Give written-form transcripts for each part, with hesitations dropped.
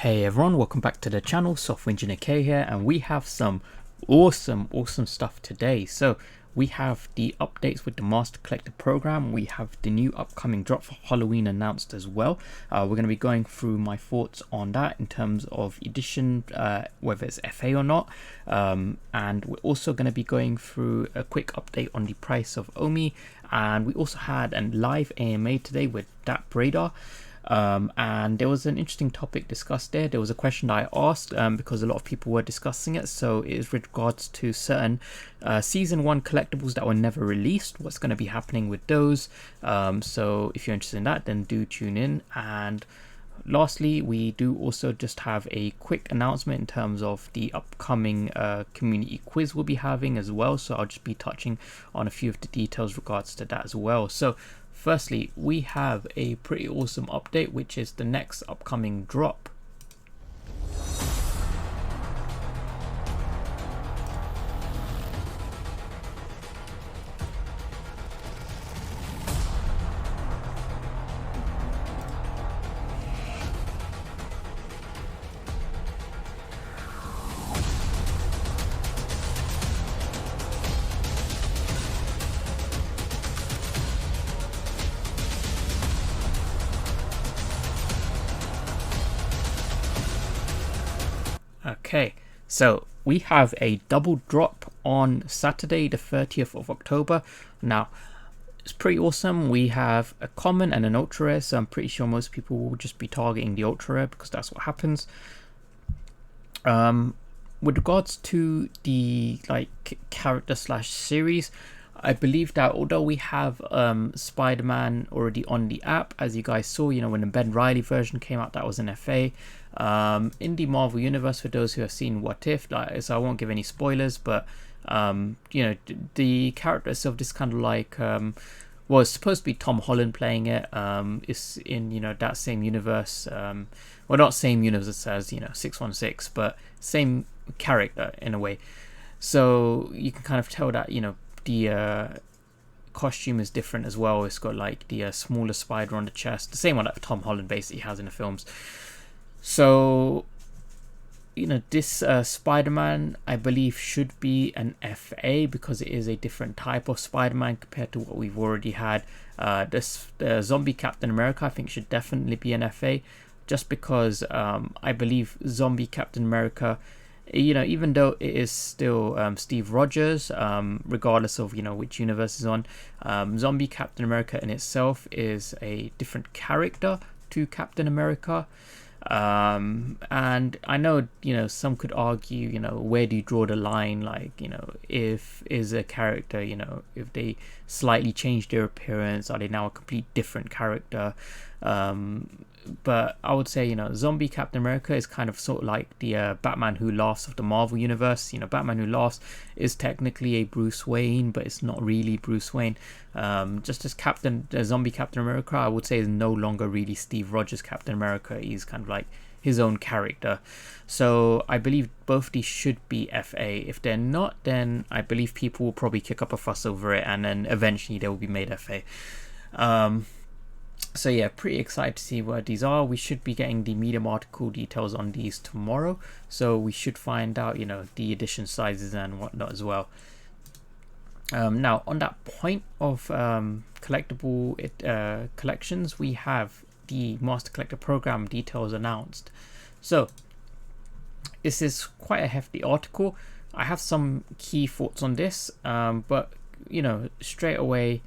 Hey everyone, welcome back to the channel. Software Engineer K here, and we have some awesome stuff today. So we have the updates with the Master Collector program. We have the new upcoming drop for Halloween announced as well. We're going to be going through my thoughts on that in terms of edition, whether it's FA or not. And we're also going to be going through a quick update on the price of Omi. And we also had a live AMA today with Dat Radar. And there was an interesting topic discussed there. There was a question that I asked because a lot of people were discussing it. So it is with regards to certain season 1 collectibles that were never released. What's going to be happening with those? So if you're interested in that, then do tune in. And lastly, we do also just have a quick announcement in terms of the upcoming community quiz we'll be having as well. So I'll just be touching on a few of the details regards to that as well. So firstly, we have a pretty awesome update, which is the next upcoming drop. Okay, so we have a double drop on Saturday, the 30th of October. Now, it's pretty awesome. We have a common and an ultra rare, so I'm pretty sure most people will just be targeting the ultra rare because that's what happens. With regards to the character slash series, I believe that although we have Spider-Man already on the app, as you guys saw, when the Ben Reilly version came out, that was an FA. In the Marvel Universe, for those who have seen What If, so I won't give any spoilers, but the character itself, this kind of well, it's supposed to be Tom Holland playing it. It's in that same universe. Well, not same universe as 616, but same character in a way. So you can kind of tell that the costume is different as well. It's got the smaller spider on the chest, the same one that Tom Holland basically has in the films. So this Spider-Man, I believe, should be an FA because it is a different type of Spider-Man compared to what we've already had. The zombie Captain America, I think, should definitely be an FA, just because I believe zombie Captain America, even though it is still Steve Rogers, regardless of which universe is on, zombie Captain America in itself is a different character to Captain America. And I know some could argue where do you draw the line, if is a character, if they slightly change their appearance, are they now a complete different character? But I would say zombie Captain America is kind of sort of like the Batman Who Laughs of the Marvel Universe. Batman Who Laughs is technically a Bruce Wayne, but it's not really Bruce Wayne. Just as zombie Captain America, I would say, is no longer really Steve Rogers Captain America. He's kind of like his own character. So I believe both these should be FA. If they're not, then I believe people will probably kick up a fuss over it, and then eventually they will be made FA. So yeah, pretty excited to see what these are. We should be getting the Medium article details on these tomorrow, so we should find out the edition sizes and whatnot as well. Now, on that point of collectible collections, we have the Master Collector program details announced. So this is quite a hefty article. I have some key thoughts on this, but straight away,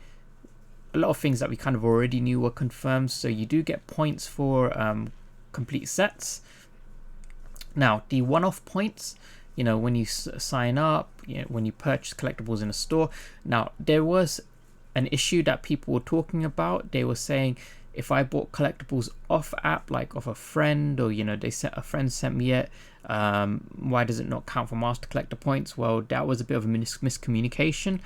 a lot of things that we kind of already knew were confirmed. So you do get points for complete sets. Now, the one-off points, when you sign up, when you purchase collectibles in a store. Now, there was an issue that people were talking about. They were saying, if I bought collectibles off app, like off a friend, or a friend sent me it, why does it not count for Master Collector points? Well, that was a bit of a miscommunication.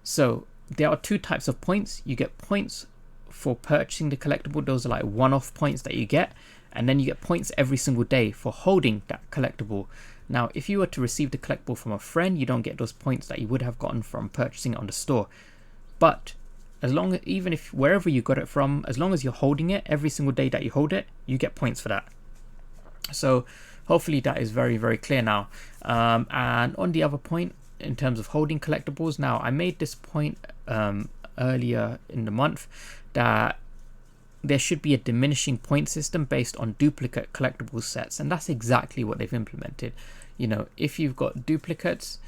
So there are two types of points. You get points for purchasing the collectible. Those are like one-off points that you get, and then you get points every single day for holding that collectible. Now, if you were to receive the collectible from a friend, you don't get those points that you would have gotten from purchasing it on the store. But even if wherever you got it from, as long as you're holding it every single day that you hold it, you get points for that. So hopefully that is very, very clear now. And on the other point, in terms of holding collectibles, now I made this point earlier in the month that there should be a diminishing point system based on duplicate collectible sets, and that's exactly what they've implemented. You know, if you've got duplicates,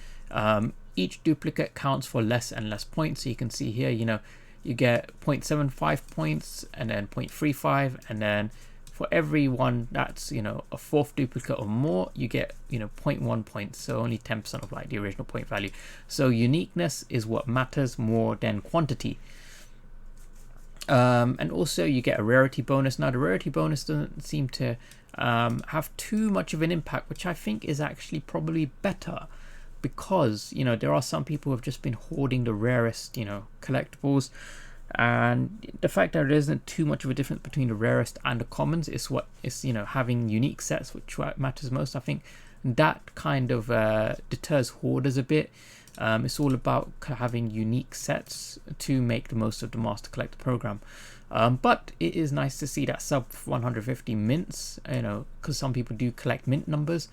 each duplicate counts for less and less points. So you can see here, you know, you get 0.75 points and then 0.35, and then for every one that's, you know, a fourth duplicate or more, you get, you know, 0.1 points, so only 10% of like the original point value. So uniqueness is what matters more than quantity. And also you get a rarity bonus. Now the rarity bonus doesn't seem to have too much of an impact, which I think is actually probably better, because, you know, there are some people who have just been hoarding the rarest, you know, collectibles, and the fact that there isn't too much of a difference between the rarest and the commons is what is, you know, having unique sets, which matters most. I think that kind of deters hoarders a bit. It's all about having unique sets to make the most of the Master Collector program. But it is nice to see that sub 150 mints, you know, because some people do collect mint numbers.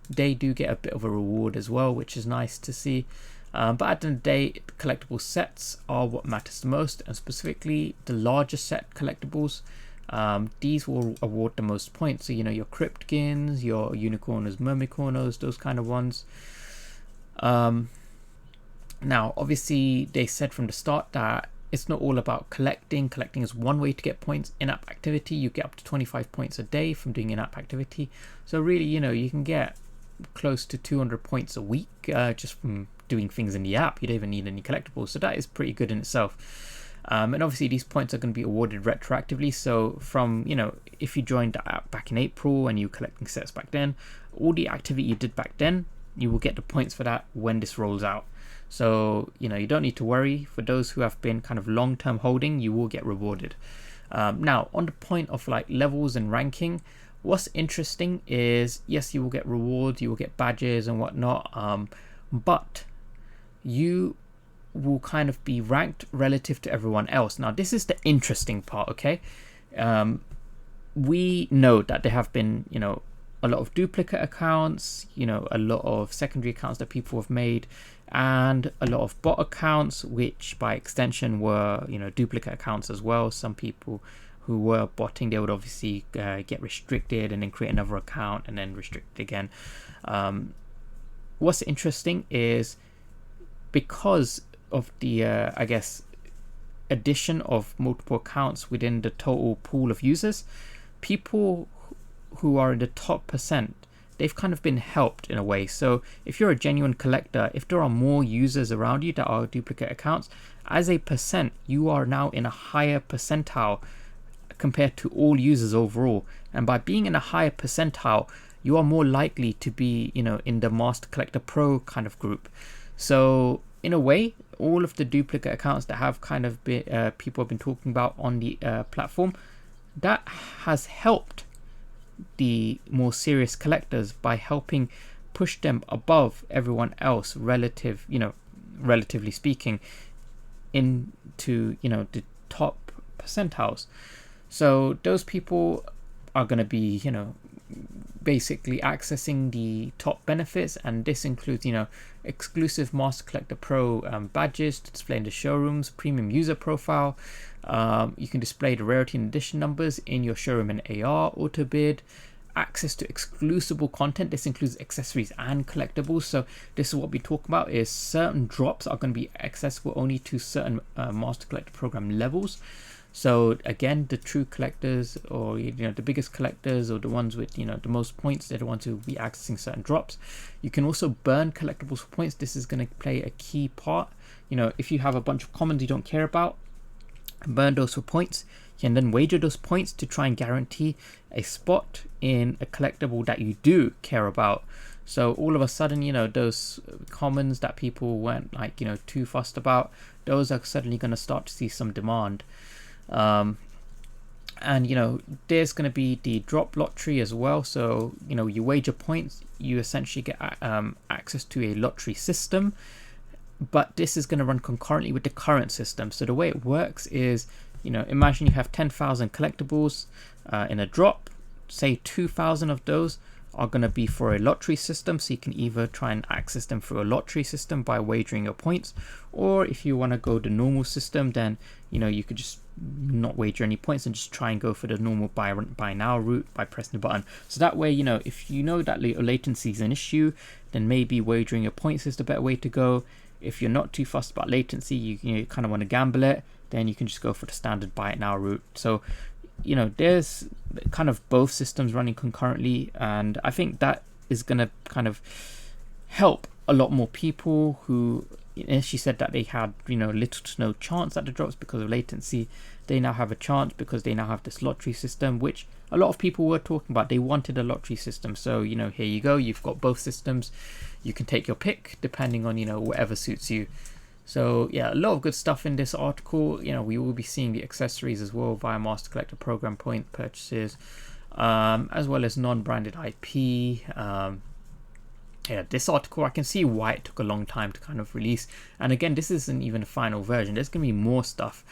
They do get a bit of a reward as well, which is nice to see. But at the end of the day, collectible sets are what matters the most, and specifically the larger set collectibles. These will award the most points. So, you know, your Cryptgins, your Unicornos, Mermicornos, those kind of ones. Now, obviously, they said from the start that it's not all about collecting. Collecting is one way to get points. In-app activity, you get up to 25 points a day from doing in-app activity. So really, you know, you can get close to 200 points a week just from doing things in the app. You don't even need any collectibles. So that is pretty good in itself. And obviously, these points are going to be awarded retroactively. So from, you know, if you joined the app back in April and you were collecting sets back then, all the activity you did back then, you will get the points for that when this rolls out. So, you know, you don't need to worry. For those who have been kind of long-term holding, you will get rewarded. Now, on the point of like levels and ranking, what's interesting is, yes, you will get rewards, you will get badges and whatnot, but you will kind of be ranked relative to everyone else. Now, this is the interesting part, okay? We know that there have been, you know, a lot of duplicate accounts, you know, a lot of secondary accounts that people have made, and a lot of bot accounts, which by extension were, you know, duplicate accounts as well. Some people who were botting, they would obviously get restricted and then create another account and then restrict again. What's interesting is, because of the, I guess, addition of multiple accounts within the total pool of users, people who are in the top percent, they've kind of been helped in a way. So if you're a genuine collector, if there are more users around you that are duplicate accounts, as a percent, you are now in a higher percentile compared to all users overall. And by being in a higher percentile, you are more likely to be, you know, in the Master Collector Pro kind of group. So in a way, all of the duplicate accounts that have kind of been, people have been talking about on the platform, that has helped the more serious collectors by helping push them above everyone else, relatively speaking, into, you know, the top percentiles. So those people are going to be, you know, basically accessing the top benefits, and this includes, you know, exclusive Master Collector Pro badges to display in the showrooms, premium user profile. You can display the rarity and edition numbers in your showroom and AR, auto bid, access to exclusive content. This includes accessories and collectibles. So this is what we talk about, is certain drops are going to be accessible only to certain Master Collector Program levels. So again, the true collectors, or, you know, the biggest collectors, or the ones with, you know, the most points, they're the ones who will be accessing certain drops. You can also burn collectibles for points. This is going to play a key part. You know, if you have a bunch of commons you don't care about, burn those for points. You can then wager those points to try and guarantee a spot in a collectible that you do care about. So all of a sudden, you know, those commons that people weren't, like, you know, too fussed about, those are suddenly going to start to see some demand. And, you know, there's going to be the drop lottery as well. So, you know, you wager points, you essentially get access to a lottery system, but this is going to run concurrently with the current system. So the way it works is, you know, imagine you have 10,000 collectibles in a drop. say 2,000 of those are going to be for a lottery system, so you can either try and access them through a lottery system by wagering your points, or if you want to go the normal system, then you could just not wager any points and just try and go for the normal buy now route by pressing the button. So that way, if you know that latency is an issue, then maybe wagering your points is the better way to go. If you're not too fussed about latency, you kind of want to gamble it, then you can just go for the standard buy it now route. So there's kind of both systems running concurrently, and I think that is going to kind of help a lot more people who, she said that they had little to no chance at the drops because of latency. They now have a chance because they now have this lottery system, which a lot of people were talking about. They wanted a lottery system, so here you go, you've got both systems. You can take your pick depending on whatever suits you. So yeah, a lot of good stuff in this article. We will be seeing the accessories as well via Master Collector Program point purchases, as well as non-branded IP. Yeah, this article, I can see why it took a long time to kind of release. And again, this isn't even a final version. There's going to be more stuff.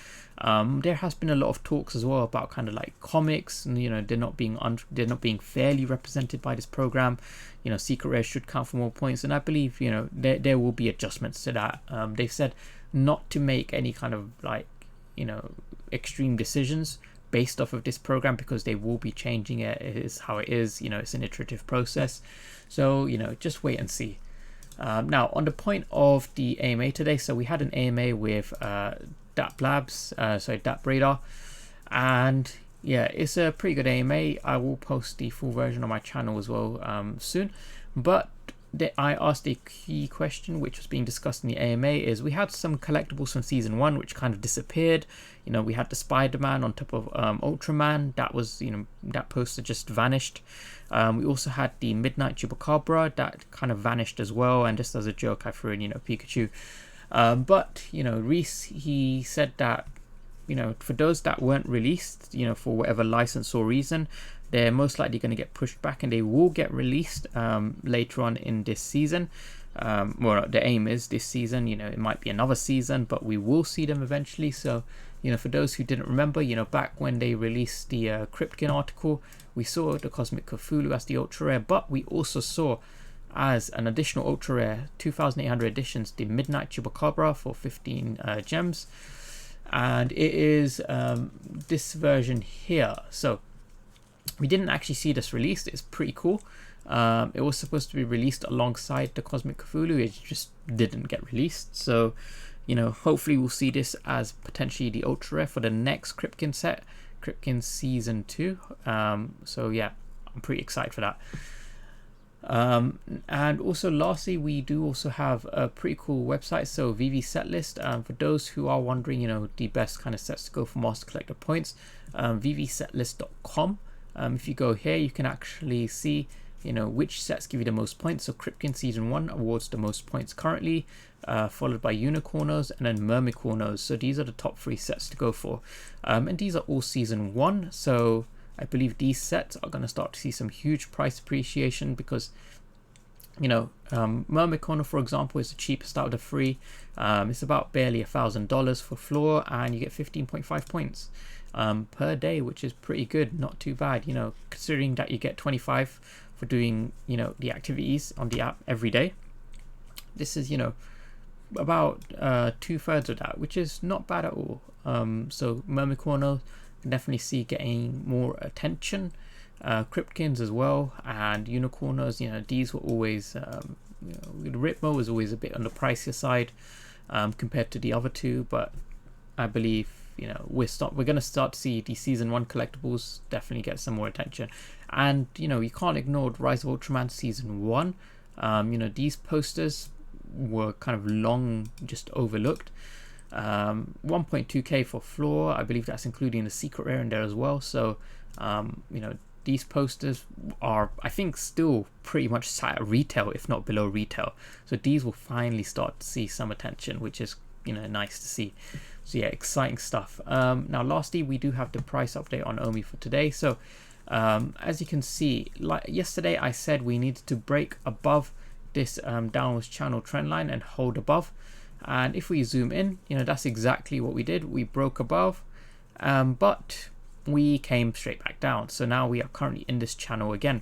There has been a lot of talks as well about kind of like comics, and they're not being fairly represented by this program. Secret rares should count for more points, and I believe there will be adjustments to that. They've said not to make any kind of like extreme decisions based off of this program, because they will be changing it. It is how it is. It's an iterative process, so just wait and see. Now on the point of the AMA today, so we had an AMA with DAP Labs, DAP Radar, and yeah, it's a pretty good AMA. I will post the full version on my channel as well soon. But I asked a key question which was being discussed in the AMA. Is we had some collectibles from season 1 which kind of disappeared. We had the Spider-Man on top of Ultraman. That was that poster just vanished. We also had the Midnight Chupacabra that kind of vanished as well, and just as a joke I threw in Pikachu. But Reese, he said that for those that weren't released, for whatever license or reason, they're most likely going to get pushed back, and they will get released later on in this season. Well, the aim is this season. It might be another season, but we will see them eventually. So for those who didn't remember, back when they released the Cryptkin article, we saw the Cosmic Cthulhu as the ultra rare, but we also saw as an additional ultra rare 2,800 editions the Midnight Chupacabra for 15 gems, and it is this version here. So we didn't actually see this released. It's pretty cool. It was supposed to be released alongside the Cosmic Cthulhu. It just didn't get released. So hopefully we'll see this as potentially the ultra rare for the next Cryptkin set, Cryptkin season 2. So yeah, I'm pretty excited for that. And also lastly, we do also have a pretty cool website, so VeVe setlist. For those who are wondering the best kind of sets to go for Master Collector points, VeVeSetlist.com. If you go here, you can actually see which sets give you the most points. So Cryptkin season 1 awards the most points currently, followed by Unicornos and then Mermicornos. So these are the top 3 sets to go for, and these are all season 1. So I believe these sets are going to start to see some huge price appreciation, because Mermicorno, for example, is the cheapest out of the 3. It's about barely $1,000 for floor, and you get 15.5 points per day, which is pretty good. Not too bad, considering that you get 25 for doing the activities on the app every day. This is about 2/3 of that, which is not bad at all. So Mermicorno definitely see getting more attention. Cryptkins as well, and Unicornos, these were always Ripmo was always a bit on the pricier side compared to the other 2, but I believe we're going to start to see the season 1 collectibles definitely get some more attention. And you can't ignore Rise of Ultraman season 1. These posters were kind of long just overlooked. 1.2k for floor. I believe that's including the secret rare in there as well. So these posters are, I think, still pretty much sat at retail, if not below retail. So these will finally start to see some attention, which is nice to see. So yeah, exciting stuff. Now lastly, we do have the price update on Omi for today. So as you can see, like yesterday I said we needed to break above this downwards channel trend line and hold above. And if we zoom in, that's exactly what we did. We broke above, but we came straight back down. So now we are currently in this channel again.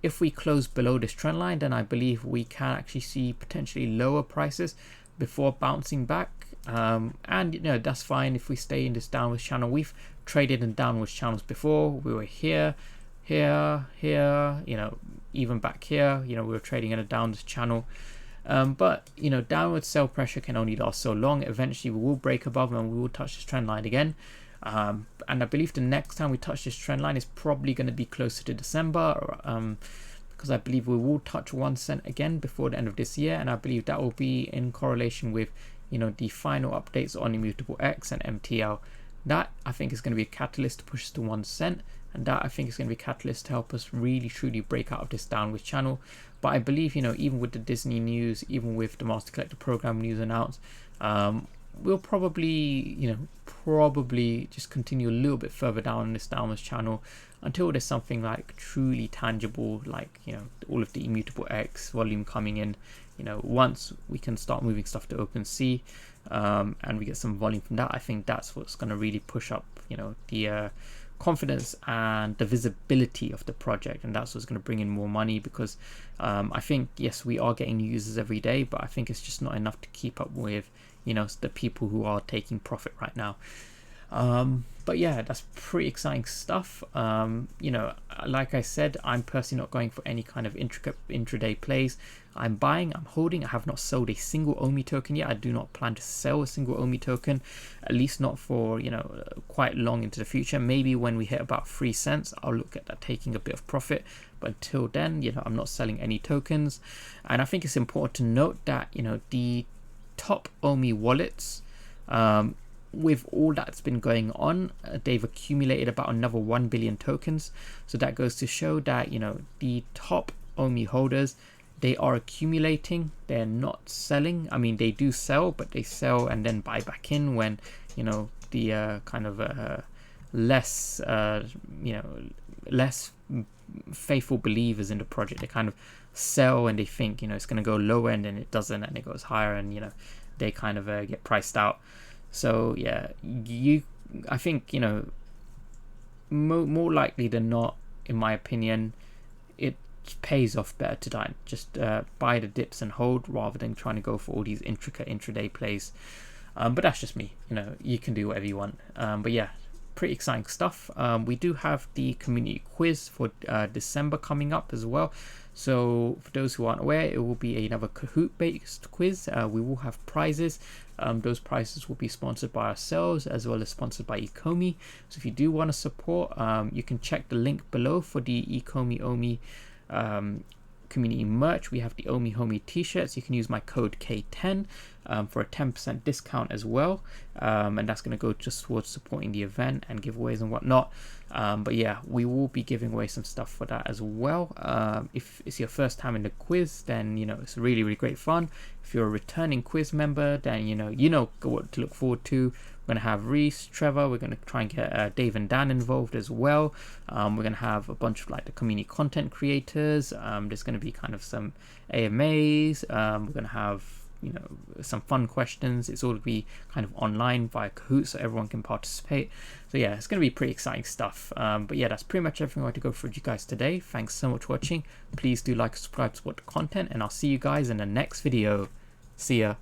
If we close below this trend line, then I believe we can actually see potentially lower prices before bouncing back. And you know, that's fine if we stay in this downwards channel. We've traded in downwards channels before. We were here, here, you know, even back here, you know, we were trading in a downwards channel. But you know, downward sell pressure can only last so long. Eventually we will break above and we will touch this trend line again. And I believe the next time we touch this trend line is probably going to be closer to December, because I believe we will touch 1 cent again before the end of this year, and I believe that will be in correlation with, you know, the final updates on Immutable X and MTL. That I think is going to be a catalyst to push us to 1 cent, and that I think is going to be a catalyst to help us really truly break out of this downward channel. But I believe, you know, even with the Disney news, even with the Master Collector Program news announced, we'll probably, you know, just continue a little bit further down in this downwards channel until there's something like truly tangible, like, you know, all of the Immutable X volume coming in. You know, once we can start moving stuff to OpenSea, and we get some volume from that, I think that's what's going to really push up, you know, the confidence and the visibility of the project, and that's what's going to bring in more money. Because I think, yes, we are getting new users every day, but I think it's just not enough to keep up with, you know, the people who are taking profit right now. But yeah, that's pretty exciting stuff. You know, like I said, I'm personally not going for any kind of intricate intraday plays. I'm buying, I'm holding. I have not sold a single OMI token yet. I do not plan to sell a single OMI token, at least not for, you know, quite long into the future. Maybe when we hit about 3 cents, I'll look at that, taking a bit of profit. But until then, you know, I'm not selling any tokens. And I think it's important to note that, you know, the top OMI wallets, with all that's been going on, they've accumulated about another 1 billion tokens. So that goes to show that, you know, the top OMI holders, they are accumulating, they're not selling. I mean, they do sell, but they sell and then buy back in when, you know, the kind of less, you know, less faithful believers in the project, they kind of sell and they think, you know, it's going to go lower, and then it doesn't, and it goes higher, and, you know, they kind of get priced out. So yeah, I think, you know, more likely than not, in my opinion, it pays off better to just buy the dips and hold, rather than trying to go for all these intricate intraday plays. But that's just me, you know, you can do whatever you want. But yeah, pretty exciting stuff. We do have the community quiz for December coming up as well. So for those who aren't aware, it will be another Kahoot based quiz. We will have prizes. Those prizes will be sponsored by ourselves as well as sponsored by Ecomi. So if you do want to support, you can check the link below for the Ecomi OMI community merch. We have the OMI Homie t-shirts. You can use my code K10 for a 10% discount as well, and that's going to go just towards supporting the event and giveaways and whatnot. But yeah, we will be giving away some stuff for that as well. If it's your first time in the quiz, then, you know, it's really, really great fun. If you're a returning quiz member, then you know what to look forward to. We're going to have Reese, Trevor, we're going to try and get Dave and Dan involved as well. We're going to have a bunch of like the community content creators. There's going to be kind of some AMAs. We're going to have, you know, some fun questions. It's all to be kind of online via Kahoot, so everyone can participate. So yeah, it's going to be pretty exciting stuff. But yeah, that's pretty much everything I want to go through with you guys today. Thanks so much for watching. Please do like, subscribe, support the content, and I'll see you guys in the next video. See ya.